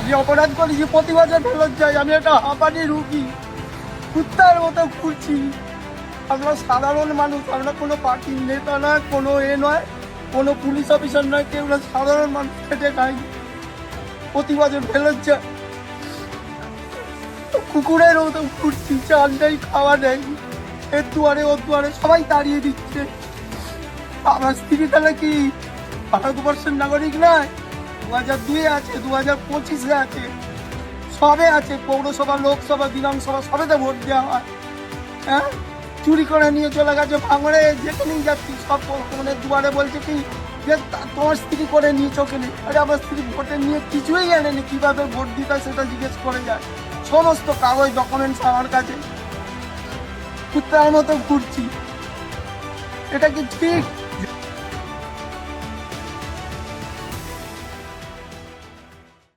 আমি অপরাধ করেছি, প্রতি বছর ফেরত যাই। আমি একটা হাঁপানি রুগী, কুত্তার মতো ঘুরছি। আমরা সাধারণ মানুষ, আমরা কোনো পার্টির নেতা নয়, কোনো নয়, কোনো পুলিশ অফিসার নয়, কেউ না, সাধারণ মানুষ খেটে খাই, প্রতি বছর ফেরত যায়। কুকুরের মতো ঘুরছি, চাল নেই, খাওয়া নেই, এর দুয়ারে ওর দুয়ারে সবাই তাড়িয়ে দিচ্ছে। আমার স্ত্রী তাহলে কি ভারতবর্ষের নাগরিক নয়? 2002 আছে, 2025 আছে, সবে আছে, পৌরসভা, লোকসভা, বিধানসভা সবেতে ভোট দেওয়া হয়। হ্যাঁ, চুরি করে নিয়ে চলে গেছে ভাঙড়ে, যেখানেই যাচ্ছি সব মানে দুয়ারে বলছে কি যে তোমার স্ত্রী করে নিয়েছ কেনে। আরে আমার স্ত্রী ভোটে নিয়ে কিছুই আনেনি, কিভাবে ভোট দিতে হয় সেটা জিজ্ঞেস করে যায়। সমস্ত কাগজ ডকুমেন্টস আমার কাছে, কুত্তার মতো ঘুরছি। এটা কি ঠিক?